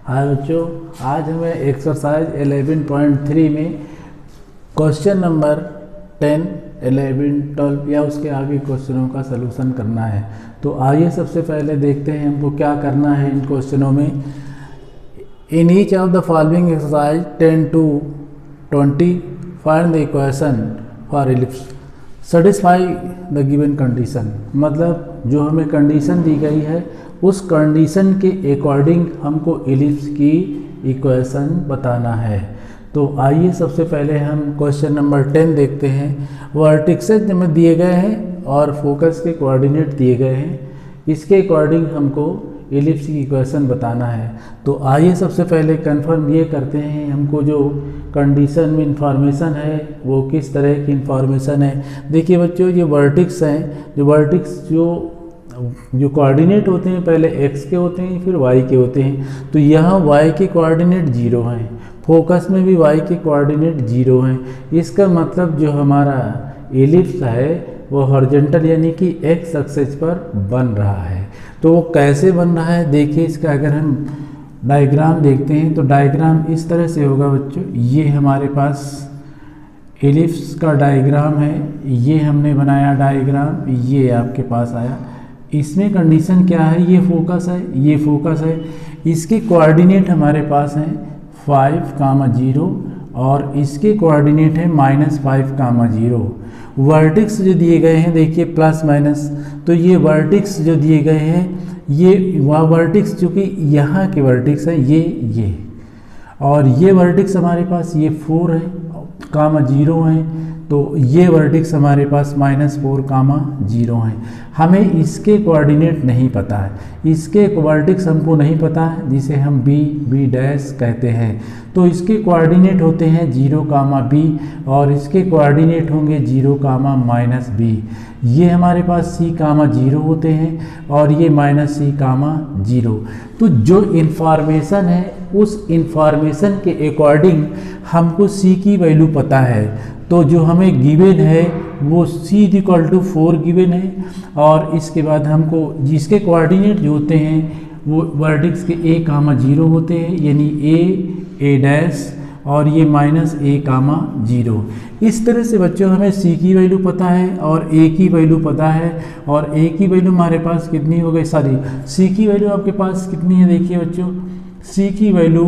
हाँ बच्चों, आज हमें एक्सरसाइज 11.3 में क्वेश्चन नंबर 10, 11, 12 या उसके आगे क्वेश्चनों का सलूशन करना है। तो आइए सबसे पहले देखते हैं हमको क्या करना है इन क्वेश्चनों में। In each of the following exercise 10 to 20 find the equation for ellipse satisfy the given condition. मतलब जो हमें कंडीशन दी गई है उस कंडीशन के अकॉर्डिंग हमको इलिप्स की इक्वेशन बताना है। तो आइए सबसे पहले हम क्वेश्चन नंबर 10 देखते हैं। वर्टिक्सेस हमें दिए गए हैं और फोकस के कोऑर्डिनेट दिए गए हैं, इसके अकॉर्डिंग हमको इलिप्स की इक्वेशन बताना है। तो आइए सबसे पहले कंफर्म ये करते हैं हमको जो कंडीशन में इंफॉर्मेशन है वो किस तरह की इंफॉर्मेशन है। देखिए बच्चों, ये वर्टिक्स हैं, जो वर्टिक्स जो कोऑर्डिनेट होते हैं पहले x के होते हैं फिर y के होते हैं। तो यहाँ y के कोऑर्डिनेट 0 हैं, फोकस में भी y के कोऑर्डिनेट 0 हैं। इसका मतलब जो हमारा इलिप्स है वो हॉरिजॉन्टल यानी कि x एक्सिस पर बन रहा है। तो वो कैसे बन रहा है देखिए, इसका अगर हम डायग्राम देखते हैं तो डायग्राम इस तरह से होगा बच्चों। ये हमारे पास इलिप्स का डायग्राम है, ये हमने बनाया डायग्राम, ये आपके पास आया। इसमें कंडीशन क्या है, ये फोकस है, ये फोकस है, इसके कोऑर्डिनेट हमारे पास हैं 5, 0 और इसके कोऑर्डिनेट है -5, 0। वर्टिक्स जो दिए गए हैं देखिए प्लस माइनस, तो ये वर्टिक्स जो दिए गए हैं ये वह वर्टिक्स चूँकि यहाँ के वर्टिक्स है ये और ये वर्टिक्स हमारे पास ये 4 है, 0 है। तो ये वर्टिक्स हमारे पास -4, 0 हैं। हमें इसके कोऑर्डिनेट नहीं पता है, इसके वर्टिक्स हमको नहीं पता है जिसे हम b डैश कहते हैं। तो इसके कोऑर्डिनेट होते हैं 0, b और इसके कोऑर्डिनेट होंगे 0, -b। ये हमारे पास c, 0 होते हैं और ये -c, 0। तो जो इन्फॉर्मेशन है उस इन्फॉर्मेशन के अकॉर्डिंग हमको c की वैल्यू पता है। तो जो हमें गिवन है वो c = 4 गिवन है और इसके बाद हमको जिसके कोऑर्डिनेट जो होते हैं वो वर्टिक्स के a, 0 होते हैं, यानी a डैश और ये -a, 0। इस तरह से बच्चों हमें c की वैल्यू पता है और a की वैल्यू पता है। और a की वैल्यू हमारे पास कितनी हो गई, सॉरी c की वैल्यू आपके पास कितनी है देखिए बच्चों, c की वैल्यू,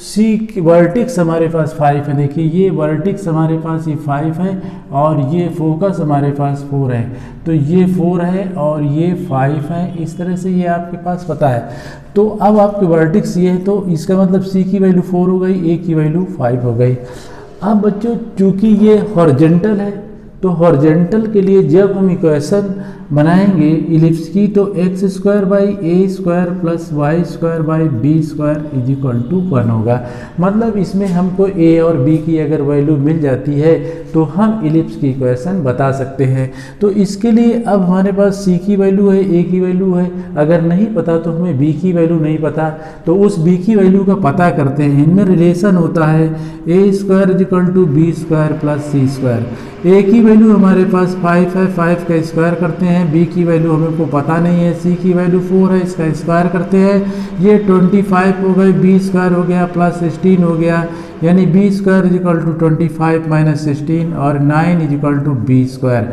c वर्टिक्स हमारे पास 5 है। देखिए ये वर्टिक्स हमारे पास ये 5 है और ये फोकस हमारे पास 4 है। तो ये 4 है और ये 5 है, इस तरह से ये आपके पास पता है। तो अब आपके वर्टिक्स ये है तो इसका मतलब c की वैल्यू 4 हो गई, a की वैल्यू 5 हो गई। अब बच्चों चूँकि ये हॉरिजॉन्टल है तो हॉरिजॉन्टल के लिए जब हम इक्वेशन बनाएंगे इलिप्स की तो x² a² + y² b² = 1 होगा। मतलब इसमें हमको a और b की अगर वैल्यू मिल जाती है तो हम इलिप्स की इक्वेशन बता सकते हैं। तो इसके लिए अब हमारे पास c की वैल्यू है, a की वैल्यू है, अगर नहीं पता तो हमें b की वैल्यू नहीं पता, तो उस b की वैल्यू का पता करते हैं। इनमें रिलेशन होता है a² = b² + c²। a की वैल्यू हमारे पास 5 है, 5 का स्क्वायर करते हैं, b की वैल्यू हमको पता नहीं है, c की वैल्यू 4 है, इसका स्क्वायर करते हैं, ये 25 हो गई, b² हो गया प्लस 16 हो गया, यानी b² = 25 - 16 और 9 = b²।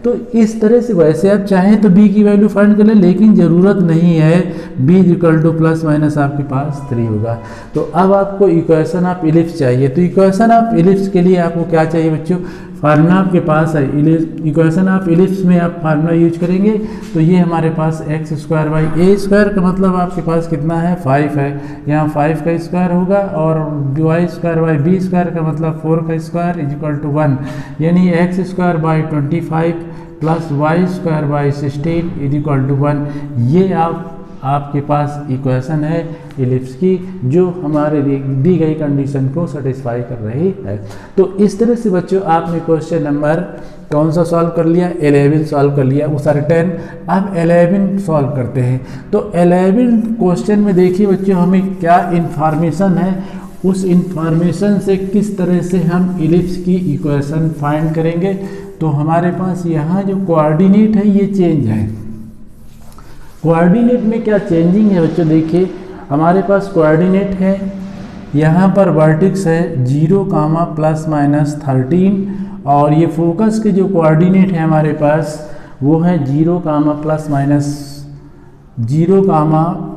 तो इस तरह से वैसे आप चाहें तो b की वैल्यू फाइंड कर लें, लेकिन ज़रूरत नहीं है, b ± आपके पास 3 होगा। तो अब आपको इक्वेशन ऑफ इलिप्स चाहिए। तो इक्वेशन ऑफ इलिप्स के लिए आपको क्या चाहिए बच्चों, फार्मूला आपके पास है। इक्वेशन ऑफ इलिप्स में आप फार्मूला यूज करेंगे तो ये हमारे पास x² a² का मतलब आपके पास कितना है, 5 है, यहाँ 5 का स्क्वायर होगा और y² b² का मतलब 4 का स्क्वायर = 1, यानी x² / 25 + y² / 16 = 1। ये आपके पास इक्वेशन है इलिप्स की जो हमारे दी गई कंडीशन को सेटिस्फाई कर रही है। तो इस तरह से बच्चों आपने क्वेश्चन नंबर कौन सा सॉल्व कर लिया, 11 सॉल्व कर लिया, वो सारे 10। अब 11 सॉल्व करते हैं। तो 11 क्वेश्चन में देखिए बच्चों हमें क्या इन्फॉर्मेशन है, उस इन्फॉर्मेशन से किस तरह से हम इलिप्स की इक्वेशन फाइंड करेंगे। तो हमारे पास यहाँ जो कोऑर्डिनेट है ये चेंज है। कोऑर्डिनेट में क्या चेंजिंग है बच्चों, देखिए हमारे पास कोऑर्डिनेट है, यहाँ पर वर्टेक्स है 0, ±13 और ये फोकस के जो कोऑर्डिनेट है हमारे पास वो है 0,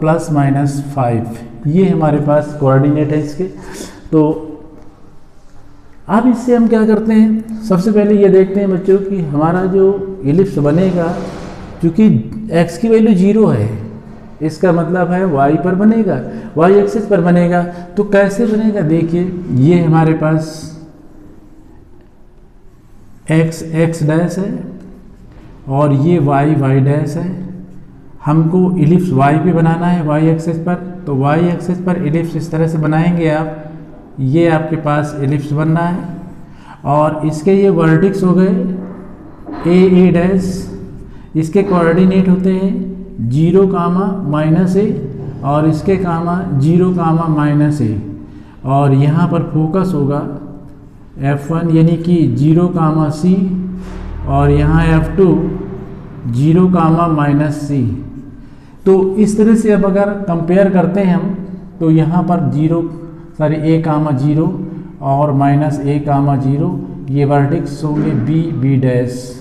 ±5। ये हमारे पास कोऑर्डिनेट है इसके। तो अब इससे हम क्या करते हैं, सबसे पहले ये देखते हैं बच्चों कि हमारा जो इलिप्स बनेगा, क्योंकि x की वैल्यू 0 है, इसका मतलब है y पर बनेगा, y एक्सिस पर बनेगा। तो कैसे बनेगा, देखिए ये हमारे पास x डैश है और ये y डैश है। हमको इलिप्स y पे बनाना है, y एक्सिस पर। तो y एक्सिस पर इलिप्स इस तरह से बनाएंगे आप, ये आपके पास इलिप्स बन रहा है और इसके ये वर्टेक्स हो गए a डैश, इसके कोऑर्डिनेट होते हैं 0, -a और इसके 0, -a और यहाँ पर फोकस होगा f1 यानी कि 0, c और यहाँ f2 0, -c। तो इस तरह से अब अगर कंपेयर करते हैं हम, तो यहाँ पर a, 0 और -a, 0 ये वर्टेक्स होंगे b डैश।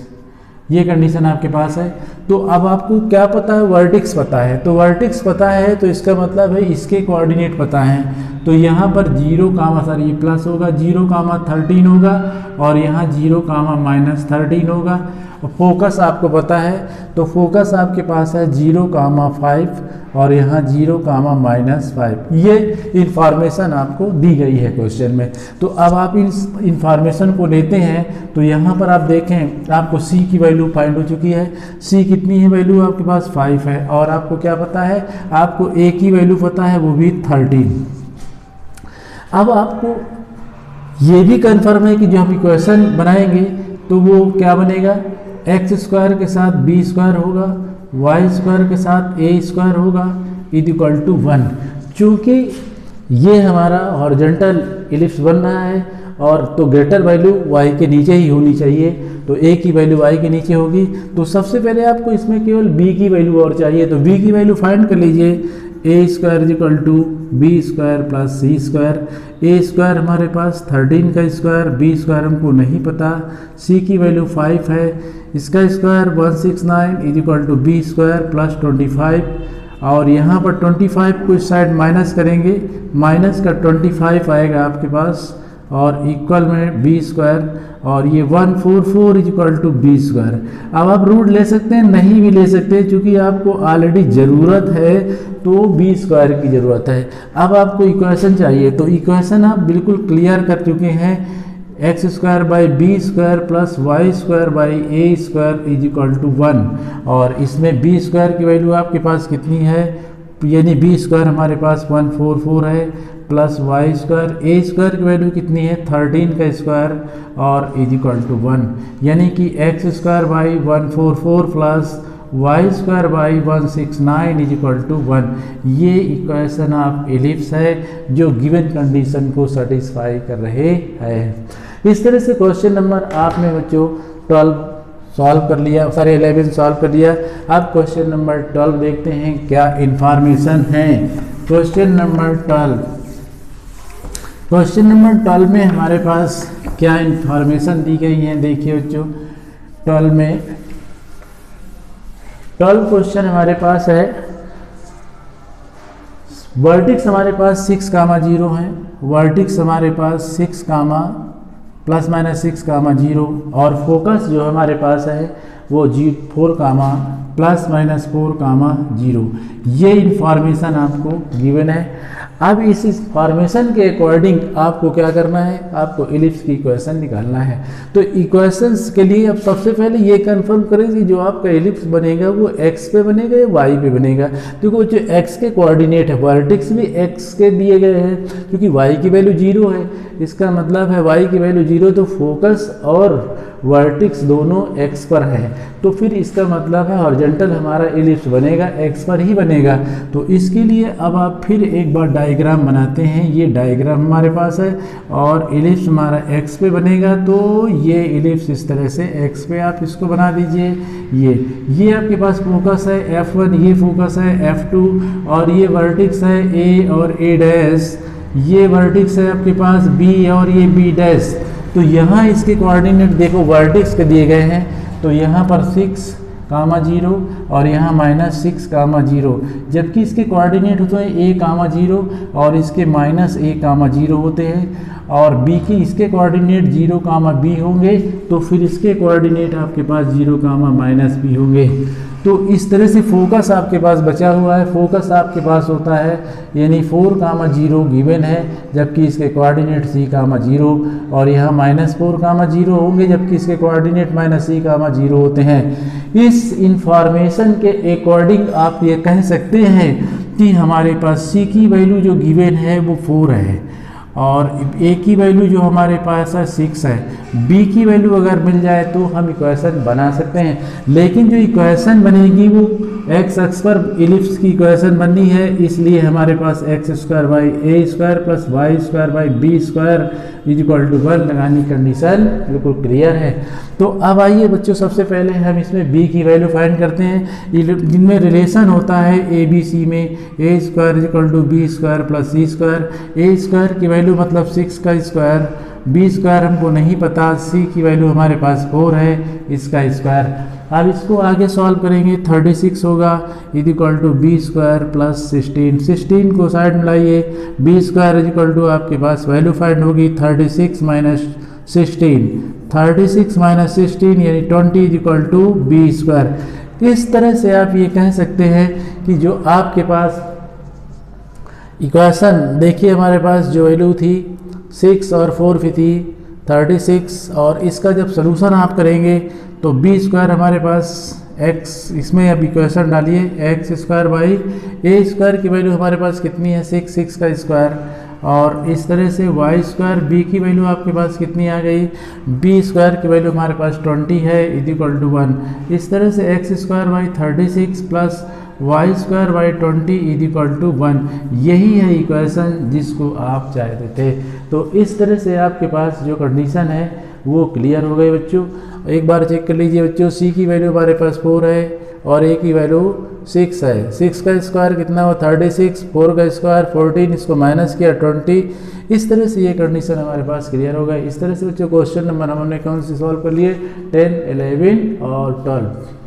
ये कंडीशन आपके पास है। तो अब आपको क्या पता है, वर्टेक्स पता है। तो वर्टेक्स पता है तो इसका मतलब है इसके कोऑर्डिनेट पता है। तो यहाँ पर 0, ये प्लस होगा, 0, 13 होगा और यहाँ 0, -13 होगा। फोकस आपको पता है, तो फोकस आपके पास है 0, 5 और यहाँ 0, -5। ये इंफॉर्मेशन आपको दी गई है क्वेश्चन में। तो अब आप इस इंफॉर्मेशन को लेते हैं, तो यहाँ पर आप देखें आपको c की वैल्यू फाइंड हो चुकी है। c कितनी है, वैल्यू आपके पास 5 है और आपको क्या पता है, आपको a की वैल्यू पता है, वो भी 13। अब आपको ये भी कंफर्म है कि जो हम इक्वेशन बनाएंगे तो वो क्या बनेगा, x² के साथ b² होगा, y² के साथ a² होगा, =1। चूँकि ये हमारा हॉरिजॉन्टल इलिप्स बन रहा है और तो ग्रेटर वैल्यू y के नीचे ही होनी चाहिए, तो a की वैल्यू y के नीचे होगी। तो सबसे पहले आपको इसमें केवल b की वैल्यू और चाहिए, तो b की वैल्यू फाइंड कर लीजिए। a² b² + c²। a² हमारे पास 13 का स्क्वायर, b² हमको नहीं पता, c की वैल्यू 5 है, इसका स्क्वायर 169 = b² + 25 और यहाँ पर 25 को इस साइड माइनस करेंगे, माइनस का 25 आएगा आपके पास और इक्वल में b² और ये 144 = b²। अब आप रूट ले सकते हैं, नहीं भी ले सकते हैं, क्योंकि आपको ऑलरेडी ज़रूरत है तो b² की ज़रूरत है। अब आपको इक्वेशन चाहिए, तो इक्वेशन आप बिल्कुल क्लियर कर चुके हैं, x² / b² + y² / a² = 1 और इसमें b² की वैल्यू आपके पास कितनी है, यानी b² हमारे पास 144 है प्लस y², a² की वैल्यू कितनी है, 13 का स्क्वायर और =1, यानी कि x² / 144 प्लस y² / 169 = 1। ये इक्वेशन ऑफ इलिप्स है जो गिवन कंडीशन को सेटिस्फाई कर रहे हैं। इस तरह से क्वेश्चन नंबर आपने बच्चों 12 सॉल्व कर लिया, 11 सॉल्व कर लिया। अब क्वेश्चन नंबर 12 देखते हैं क्या इंफॉर्मेशन है। क्वेश्चन नंबर 12 में हमारे पास क्या इंफॉर्मेशन दी गई है, देखिए बच्चों 12 में 12 क्वेश्चन हमारे पास है। वर्टेक्स हमारे पास 6, 0 है, वर्टेक्स हमारे पास 6, ±6, 0 और फोकस जो हमारे पास है वो 4, ±4, 0। ये इंफॉर्मेशन आपको गिवन है। अब इस इंफॉर्मेशन के अकॉर्डिंग आपको क्या करना है, आपको इलिप्स की इक्वेशन निकालना है। तो इक्वेशंस के लिए अब सबसे पहले ये कंफर्म करें कि जो आपका इलिप्स बनेगा वो x पे बनेगा या y पे बनेगा, क्योंकि जो x के कोऑर्डिनेट है, वर्टेक्स भी x के दिए गए हैं, क्योंकि y की वैल्यू 0 है, इसका मतलब है y की वैल्यू 0, तो फोकस और वर्टिक्स दोनों x पर है, तो फिर इसका मतलब है हॉरिजॉन्टल हमारा एलिप्स बनेगा x पर ही बनेगा। तो इसके लिए अब आप फिर एक बार डायग्राम बनाते हैं। ये डायग्राम हमारे पास है और एलिप्स हमारा x पे बनेगा, तो ये एलिप्स इस तरह से x पे आप इसको बना दीजिए। ये आपके पास फोकस है F1, ये फोकस है F2 और ये वर्टिक्स है A और A डैश, ये वर्टिक्स है आपके पास B और ये B डैश। तो यहाँ इसके कोऑर्डिनेट देखो वर्टिक्स के दिए गए हैं, तो यहाँ पर 6, 0 और यहाँ -6, 0, जबकि इसके कोऑर्डिनेट होते हैं a, 0 और इसके -a, 0 होते हैं, और b की इसके कोऑर्डिनेट 0, b होंगे, तो फिर इसके कोऑर्डिनेट आपके पास 0, -b होंगे। तो इस तरह से फोकस आपके पास बचा हुआ है। फोकस आपके पास होता है यानी 4, 0 गिवन है, जबकि इसके कोऑर्डिनेट c, 0 और यहाँ -4, 0 होंगे, जबकि इसके कोऑर्डिनेट -c, 0 होते हैं। इस इंफॉर्मेशन के अकॉर्डिंग आप ये कह सकते हैं कि हमारे पास c की वैल्यू जो गिवन है वो 4 है और a की वैल्यू जो हमारे पास है 6 है। b की वैल्यू अगर मिल जाए तो हम इक्वेशन बना सकते हैं, लेकिन जो इक्वेशन बनेगी वो x अक्ष पर एलिप्स की इक्वेशन बननी है, इसलिए हमारे पास x² + a² + b² 1 लगानी कंडीशन बिल्कुल क्लियर है। तो अब आइए बच्चों, सबसे पहले हम इसमें b की वैल्यू फाइंड करते हैं, जिनमें रिलेशन होता है ABC में a² = b² + c²। a² की वैल्यू मतलब 6 का स्क्वायर, b² हमको नहीं पता, c की वैल्यू हमारे पास 4 है, इसका स्क्वायर। अब इसको आगे सॉल्व करेंगे, 36 होगा = b² + 16 को साइड में लाइए, b² आपके पास वैल्यू फाइंड होगी 36 - 16 यानी 20 = b²। इस तरह से आप ये कह सकते हैं कि जो आपके पास इक्वेशन देखिए, हमारे पास जो वैल्यू थी 6 और 4 थी 36, और इसका जब सलूशन आप करेंगे तो b² हमारे पास x, इसमें अब इक्वेशन डालिए x² a² की वैल्यू हमारे पास कितनी है 6 का स्क्वायर, और इस तरह से y² b की वैल्यू आपके पास कितनी आ गई, b² की वैल्यू हमारे पास 20 है = 1। इस तरह से x² / 36 + y² / 20 = 1, यही है इक्वेशन जिसको आप चाहते थे। तो इस तरह से आपके पास जो कंडीशन है वो क्लियर हो गई बच्चों। एक बार चेक कर लीजिए बच्चों, c की वैल्यू हमारे पास 4 है और a की वैल्यू 6 है। 6 का स्क्वायर कितना हो 36, 4 का स्क्वायर 14, इसको माइनस किया 20। इस तरह से ये कंडीशन हमारे पास क्लियर हो गई। इस तरह से बच्चों क्वेश्चन नंबर हमने कौन से सॉल्व कर लिए 10, 11 और 12।